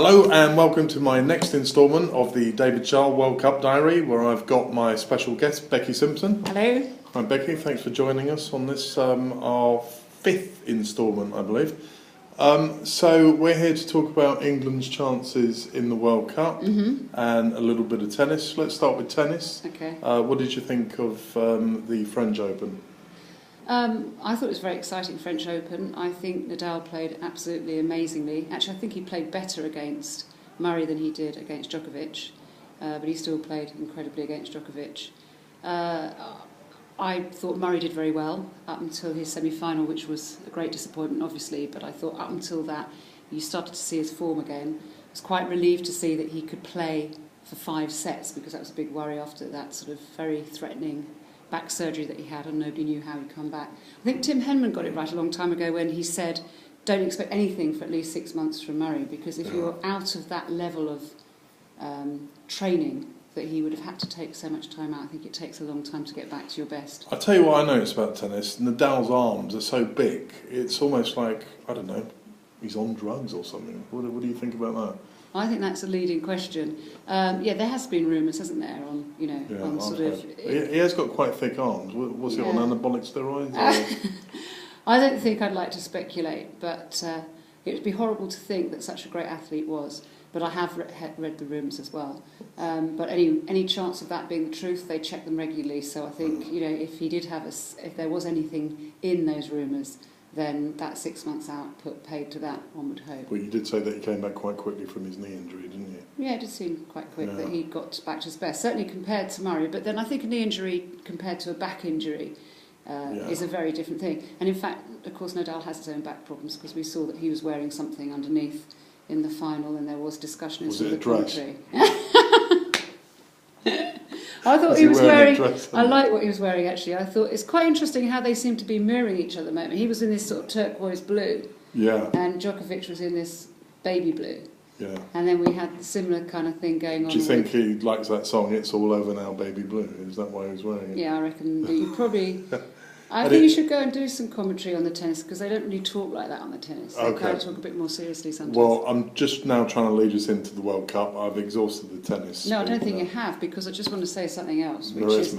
Hello and welcome to my next instalment of the David Schaal World Cup Diary, where I've got my special guest, Becky Simpson. Hello. Hi Becky, thanks for joining us on this, our fifth instalment, I believe. So we're here to talk about England's chances in the World Cup and a little bit of tennis. Let's start with tennis. Okay. What did you think of the French Open? I thought it was a very exciting French Open. I think Nadal played absolutely amazingly. Actually, I think he played better against Murray than he did against Djokovic, but he still played incredibly against Djokovic. I thought Murray did very well up until his semi-final, which was a great disappointment, obviously, but I thought up until that, you started to see his form again. I was quite relieved to see that he could play for 5 sets, because that was a big worry after that sort of very threatening back surgery that he had, and nobody knew how he'd come back. I think Tim Henman got it right a long time ago when he said, don't expect anything for at least 6 months from Murray, because if you're out of that level of training that he would have had to take so much time out, I think it takes a long time to get back to your best. I'll tell you what I noticed about tennis. Nadal's arms are so big, it's almost like, I don't know, he's on drugs or something. What do you think about that? I think that's a leading question. Yeah, there has been rumours, hasn't there, on on sort of. He has got quite thick arms. Was he on anabolic steroids? I don't think I'd like to speculate, but it would be horrible to think that such a great athlete was. But I have read the rumours as well. But any chance of that being the truth, they check them regularly. So I think if he did have if there was anything in those rumours, then that 6 months out paid to that, one would hope. Well, you did say that he came back quite quickly from his knee injury, didn't you? Yeah, it did seem quite quick that he got back to his best, certainly compared to Murray. But then I think a knee injury compared to a back injury is a very different thing. And in fact, of course, Nadal has his own back problems, because we saw that he was wearing something underneath in the final, and there was discussion in some of the commentary. I thought he was wearing. I like what he was wearing, actually. I thought it's quite interesting how they seem to be mirroring each other at the moment. He was in this sort of turquoise blue, and Djokovic was in this baby blue. Yeah. And then we had a similar kind of thing going on. Do you think he likes that song, It's All Over Now, Baby Blue? Is that why he was wearing it? Yeah, I reckon you probably. I think you should go and do some commentary on the tennis, because they don't really talk like that on the tennis. They kind of talk a bit more seriously sometimes. Well, I'm just now trying to lead us into the World Cup. I've exhausted the tennis. No, I don't think you have, because I just want to say something else, which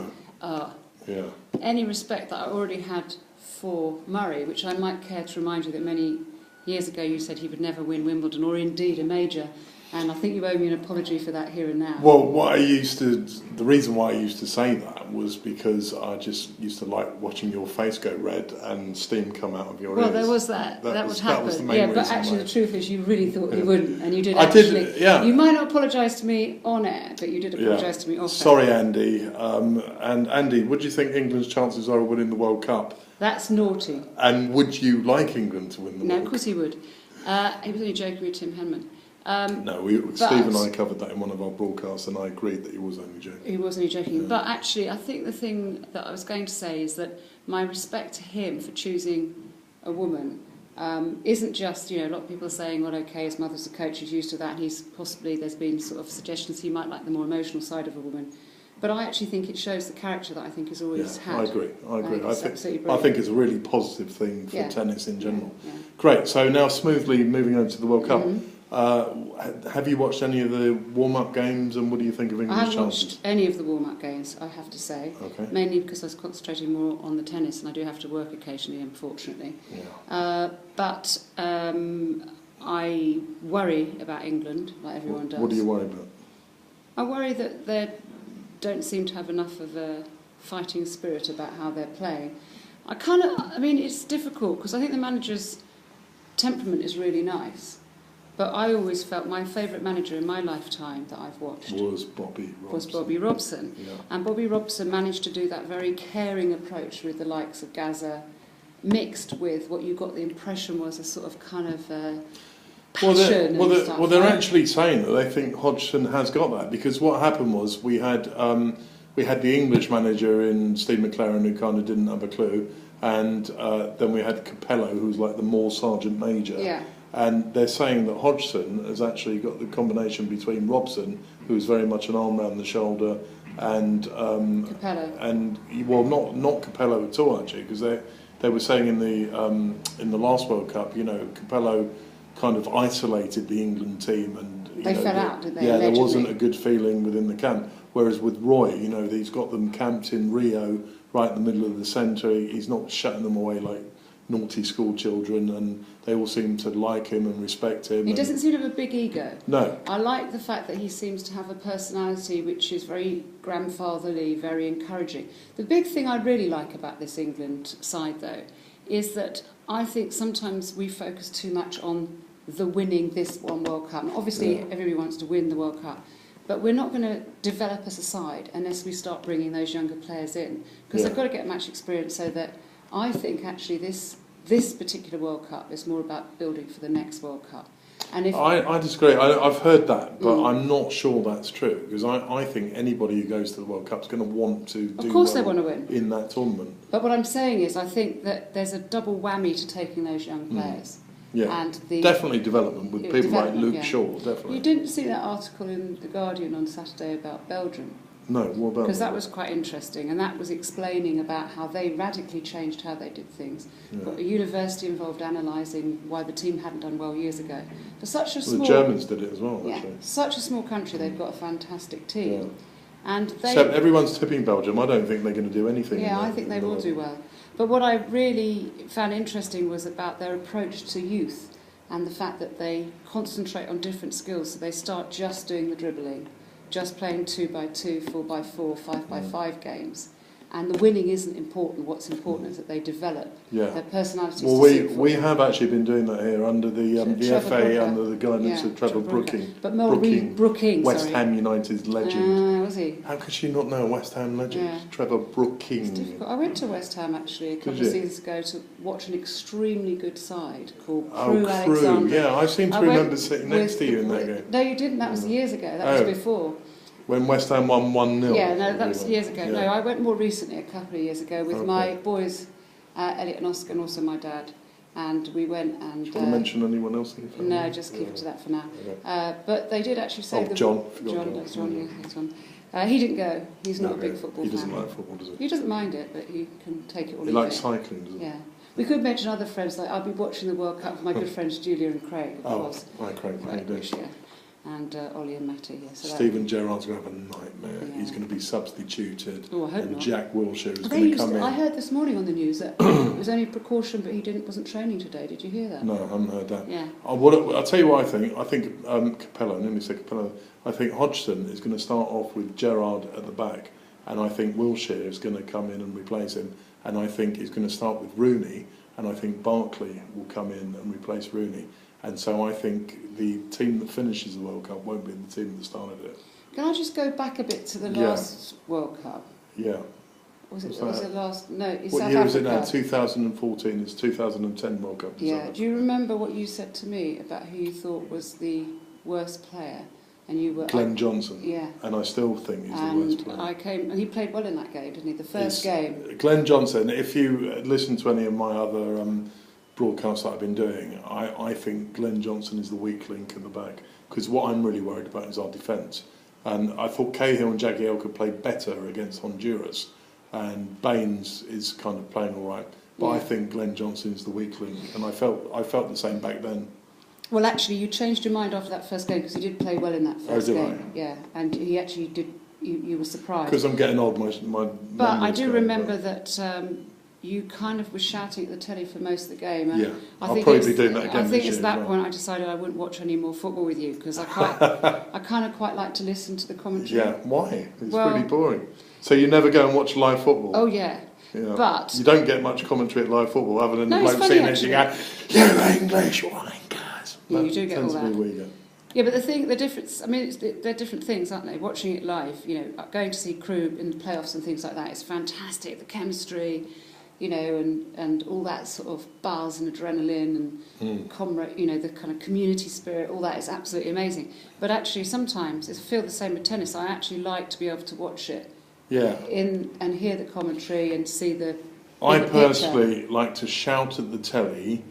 any respect that I already had for Murray, which I might care to remind you that many years ago you said he would never win Wimbledon, or indeed a major. And I think you owe me an apology for that here and now. Well, the reason why I used to say that was because I just used to like watching your face go red and steam come out of your ears. Well, there was that. That would happen. That was the main reason. But actually, the truth is, you really thought he wouldn't, and you did. You might not apologise to me on air, but you did apologise to me off air. Sorry, Andy. And Andy, what do you think England's chances are of winning the World Cup? That's naughty. And would you like England to win the World Cup? No, of course he would. He was only joking with Tim Henman. Steve and I covered that in one of our broadcasts, and I agreed that he was only joking. He was only joking. Yeah. But actually, I think the thing that I was going to say is that my respect to him for choosing a woman isn't just, a lot of people are saying, well, okay, his mother's a coach, he's used to that, there's been sort of suggestions he might like the more emotional side of a woman. But I actually think it shows the character that I think he's always had. I agree. I think it's a really positive thing for tennis in general. Yeah. Great. So now smoothly moving on to the World Cup. Have you watched any of the warm-up games, and what do you think of England's chances? I haven't watched any of the warm-up games, I have to say. Okay. Mainly because I was concentrating more on the tennis, and I do have to work occasionally, unfortunately. Yeah. But I worry about England, like everyone does. What do you worry about? I worry that they don't seem to have enough of a fighting spirit about how they're playing. It's difficult, because I think the manager's temperament is really nice. But I always felt my favourite manager in my lifetime that I've watched was Bobby Robson. Yeah. And Bobby Robson managed to do that very caring approach with the likes of Gaza, mixed with what you got the impression was a sort of kind of passion and stuff. Well, they're actually saying that they think Hodgson has got that, because what happened was we had the English manager in Steve McLaren, who kind of didn't have a clue, and then we had Capello, who's like the more sergeant major. Yeah. And they're saying that Hodgson has actually got the combination between Robson, who's very much an arm round the shoulder, and Capello. And not Capello at all, actually, because they were saying in the last World Cup, Capello kind of isolated the England team, and they fell out, didn't they? Yeah, allegedly. there wasn't a good feeling within the camp. Whereas with Roy, he's got them camped in Rio, right in the middle of the centre. He's not shutting them away like naughty school children, and they all seem to like him and respect him. He doesn't seem to have a big ego. No. I like the fact that he seems to have a personality which is very grandfatherly, very encouraging. The big thing I really like about this England side, though, is that I think sometimes we focus too much on the winning this one World Cup. And obviously, everybody wants to win the World Cup. But we're not going to develop as a side unless we start bringing those younger players in. Because they've got to get match experience, so that I think actually this particular World Cup is more about building for the next World Cup. And if I disagree. I've heard that, but I'm not sure that's true, because I think anybody who goes to the World Cup is going to want to do of course well they want to win in that tournament. But what I'm saying is I think that there's a double whammy to taking those young players. Yeah, and definitely development with people like Luke Shaw, definitely. You didn't see that article in The Guardian on Saturday about Belgium? No, what about Because that was quite interesting, and that was explaining about how they radically changed how they did things. Got a university involved analysing why the team hadn't done well years ago. For such a small, the Germans did it as well, actually. Such a small country, they've got a fantastic team. Yeah. And they, except everyone's tipping Belgium. I don't think they're going to do anything. Yeah, I think they will do well. But what I really found interesting was about their approach to youth, and the fact that they concentrate on different skills. So they start just doing the dribbling, just playing 2x2, 4x4, 5x5 games. And the winning isn't important. What's important is that they develop their personalities. Well, we have actually been doing that here under the FA, under the guidance of Trevor Brooking. But Brooking, West Ham United's legend. Was he? How could she not know a West Ham legend? Yeah. Trevor Brooking. It's difficult. I went to West Ham actually a couple of seasons ago to watch an extremely good side called Crew Alexander. Yeah, I seem to remember sitting next to you in that game. No, you didn't. That was years ago. That was before. When West Ham won 1-0. Yeah, no, that was years ago. Yeah. No, I went more recently, a couple of years ago, with my boys, Elliot and Oscar, and also my dad. And we went and... Do you want to mention anyone else in your family? No, just keep it to that for now. Okay. But they did actually say... John. John. He didn't go. He's not a big football fan. He doesn't like football, does he? He doesn't mind it, but he can take it or leave it. He likes cycling, doesn't he? Yeah. We could mention other friends, like I'll be watching the World Cup with my good friends Julia and Craig, of course. Hi Craig, how you doing? And Ollie and Matty. Yeah, so Stephen Gerrard's going to have a nightmare. Yeah. He's going to be substituted. Oh, I hope and not. Jack Wilshere is going to come in. I heard this morning on the news that it was only a precaution, but he wasn't training today. Did you hear that? No, I haven't heard that. Yeah. I'll tell you what I think. I think Capello, I nearly said Capello, I think Hodgson is going to start off with Gerrard at the back, and I think Wilshere is going to come in and replace him, and I think he's going to start with Rooney, and I think Barkley will come in and replace Rooney. And so I think the team that finishes the World Cup won't be the team that started it. Can I just go back a bit to the last World Cup? Yeah. Was it last? No, it's what South year Africa. is it now? 2014. It's 2010 World Cup. Yeah. Do you remember what you said to me about who you thought was the worst player? And you were Glenn Johnson. Yeah. And I still think he's the worst player. And he played well in that game, didn't he? The first game. Glenn Johnson. If you listen to any of my other broadcasts that I've been doing, I think Glenn Johnson is the weak link in the back, because what I'm really worried about is our defence. And I thought Cahill and Jagielka played better against Honduras, and Baines is kind of playing all right. But I think Glenn Johnson is the weak link, and I felt the same back then. Well, actually, you changed your mind after that first game, because he did play well in that first game. Yeah, and he actually did. You were surprised. Because I'm getting old, But I do remember that. You kind of was shouting at the telly for most of the game. And I'll probably be doing that again. I think it's that point I decided I wouldn't watch any more football with you, because I kind of quite like to listen to the commentary. Yeah, why? It's pretty boring. So you never go and watch live football? Oh yeah. But you don't get much commentary at live football other than the bloke seeing it. You go, "You English wankers." Yeah, you do get all that. Where you go. Yeah, but the difference, I mean, they're different things, aren't they? Watching it live, going to see Crew in the playoffs and things like that is fantastic. The chemistry, and all that sort of buzz and adrenaline and comrade, the kind of community spirit, all that is absolutely amazing. But actually, sometimes I feel the same with tennis. I actually like to be able to watch it, and hear the commentary and see the. I personally like to shout at the telly,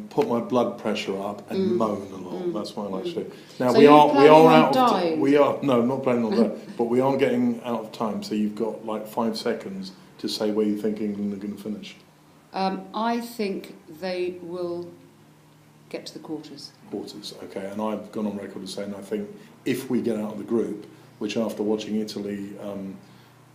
put my blood pressure up, and moan a lot. That's what I like to do. Now so we are out of no, not planning on that, but we are getting out of time. So you've got like 5 seconds to say where you think England are going to finish. I think they will get to the quarters. Quarters, okay. And I've gone on record as saying I think if we get out of the group, which after watching Italy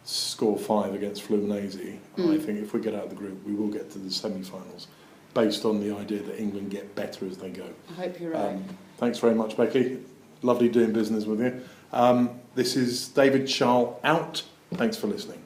score 5 against Fluminense, I think if we get out of the group, we will get to the semi-finals, based on the idea that England get better as they go. I hope you're right. Thanks very much, Becky. Lovely doing business with you. This is David Schaal out. Thanks for listening.